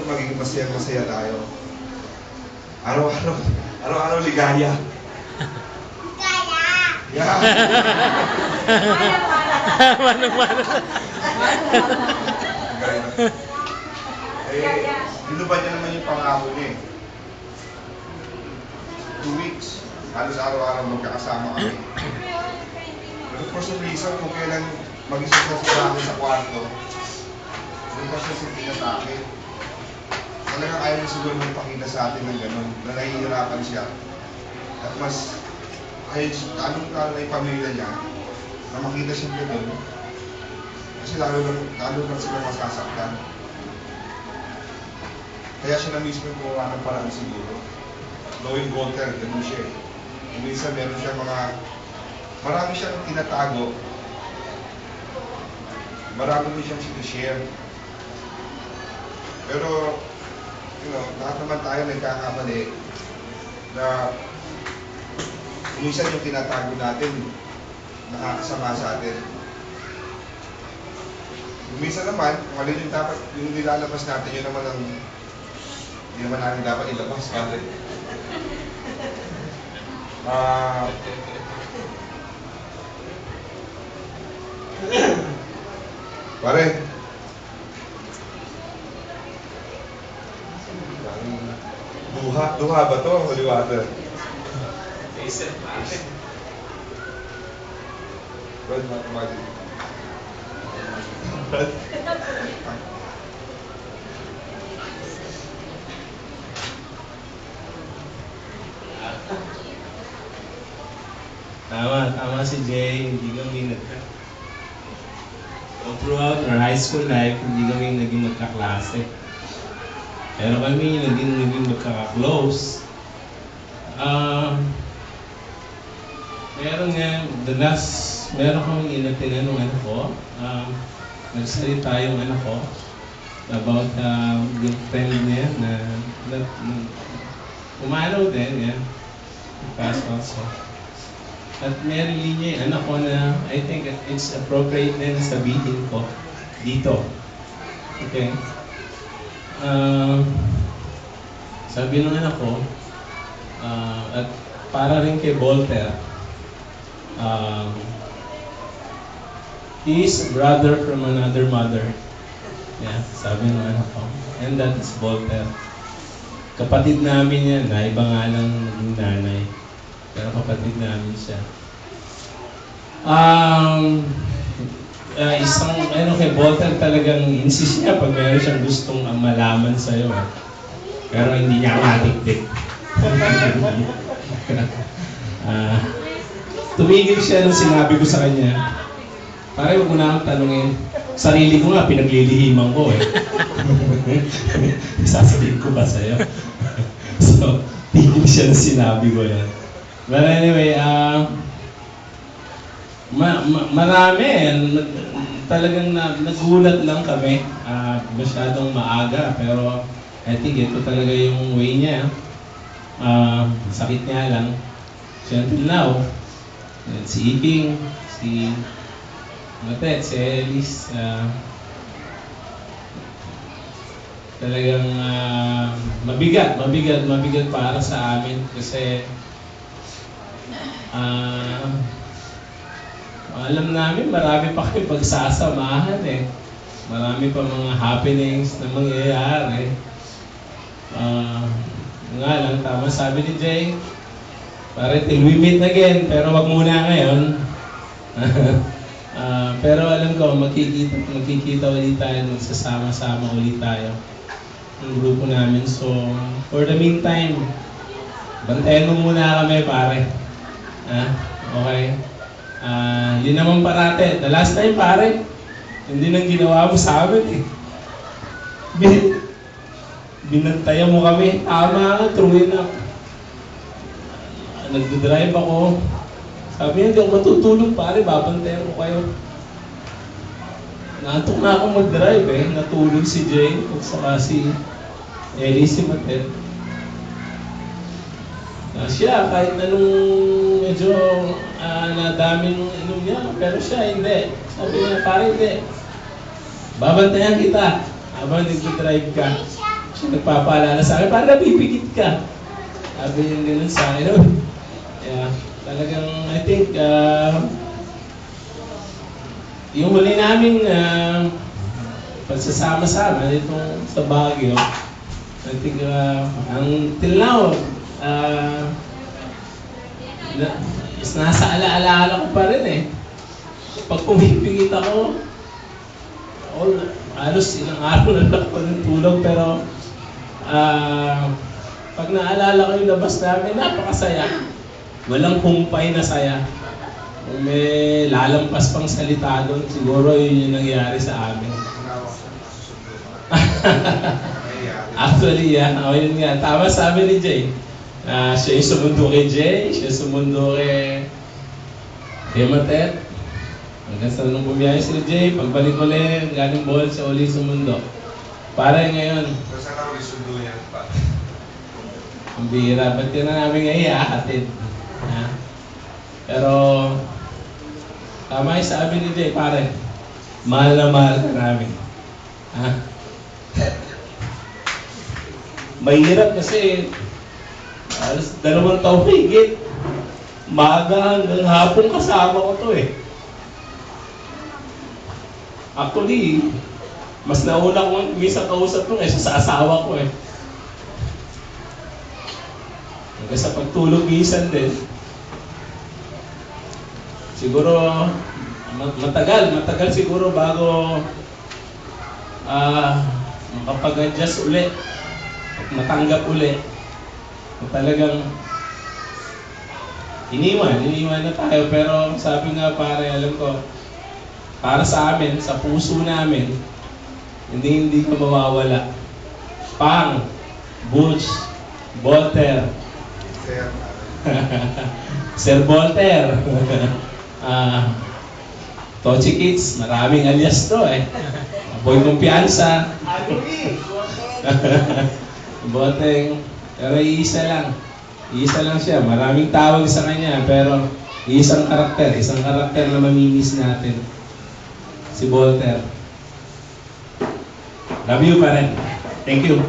maging masaya tayo. Araw-araw ligaya. Yeah. Mano-mano. Binubad niya naman yung pangako niya eh. 2 weeks. Halos araw-araw magkakasama kami. Pero for some reason, kung kailan mag-isa siya sa akin sa kwarto, doon pa siya tinatake. Talagang ayaw niya siguro magpakita sa atin ng gano'n, na nahihirapan siya. At mas, anong na yung pamilya niya, na makita siya gano'n, kasi lalo na sila masasaktan. Kaya siya na mismo yung gumawa ng paraan siguro. Knowing Voltaire, gano'n siya eh. Minsan meron siya marami siyang tinatago. Marami din siyang sinishare. Pero, lahat naman tayo nagkakamali na minsan yung tinatago natin nakakasama sa atin. Minsan naman, kung alin yung dapat, yung nilalabas natin, yun naman ang hindi naman natin dapat ilabas. Pare, duha ba to? Holy water. Jason, pare. Brad, mathematics. Brad. Tama si Jay, hindi kami throughout our high school life, hindi kami naging magkaklase. Pero kami naging magkaka-close. Meron kami inatin nung anak ko. Nagsalita yung anak ko about yung friend niya na umanaw din, yan. Pass also. At meron linya yung anak ko na I think it's appropriate na sabihin ko dito. Okay? Sabi ng anak ko, at para rin kay Voltaire, he is a brother from another mother. Yeah, sabi ng anak ko. And that is Voltaire. Kapatid namin yan, na iba nga lang naging nanay. Pero kapatid namin siya. Isang kay Voltaire talagang insist niya pag meron siyang gustong malaman sa'yo. Pero hindi niya matiktik. Tumigil siya nung sinabi ko sa kanya, pare, huwag mo na akong tanungin. Sarili ko nga, pinaglilihiman ko eh. Sasabihin ko ba sa'yo? So, tigil siya nung sinabi ko yan. But anyway, marami. Talagang nagulat lang kami. Masyadong maaga. Pero I think ito talaga yung way niya. Sakit niya lang. So until now, si Iping, si Matet, si Elise, talagang mabigat para sa amin kasi alam namin marami pa kayo pagsasamahan eh. Marami pa mga happenings na mangyayari. Nga lang, tama sabi ni Jay, pare till we meet again, pero wag muna ngayon. Pero alam ko, magkikita ulit tayo, magsasama-sama ulit tayo ng grupo namin. So, for the meantime, bantayan mo muna kami, pare. Okay? Yun naman parate. The last time, pare, hindi nang ginawa mo sa amin eh. Binantayan mo kami. Tama nga, true enough. Nagdodrive ako. Sabi niya, hindi ako matutulog, pare, babantayan ko kayo. Naantok na ako mag-drive eh. Natulog si Jane at saka si Ellie, si Matet. Siya, kahit anong medyo nadami nung inom niya, pero siya hindi. Sabi niya, pare hindi. Babantayan kita habang nag-drive ka. Siya nagpapaalala sa akin, parang napipikit ka. Sabi niya ganun sa akin. Oh. Yeah, talagang, I think, yung huli namin pagsasama-sama ditong sa Baguio, I think, until now, nasa alaala ko pa rin eh. Pag pumipigit ako, halos ilang araw na lang ako ng tulog, pero pag naalala ko yung labas namin, napakasaya. Walang humpay na saya. Kung may lalampas pang salita doon, siguro yun yung nangyari sa amin. Actually, yun nga. Tama sabi ni Jay. Siya yung sumundo kay Jay, siya sumundo kay Matet. Hanggang sa nung bumiyahe si Jay, pagbalik ulit, galing ball, siya ulit sumundo. Para ngayon. Basta na ulit sundo niya pa. Ang bihira, ba't yun na namin ngayon iaahatid? Pero, tama yung sabi ni Jay, pare, mahal na mahal ka namin. Mahirap kasi, alas 2 taon higit. Maga hanggang hapon kasama ko to eh. Actually, mas nauna ko minsan kausap ko kaysa sa asawa ko eh. Hanggang sa pagtulog minsan din. Siguro, matagal siguro bago makapag-adjust ulit at matanggap ulit. Talagang iniwan na tayo, pero sabi nga pare, alam ko, para sa amin, sa puso namin, hindi ka mawawala. Pang, Butch, Volter, Sir Volter, Tochi Kids, maraming alias to eh. Boy Kumpiyansa, Boteng, pero iisa lang siya. Maraming tawag sa kanya, pero isang karakter na mamimiss natin. Si Volter. Love you pa rin. Thank you.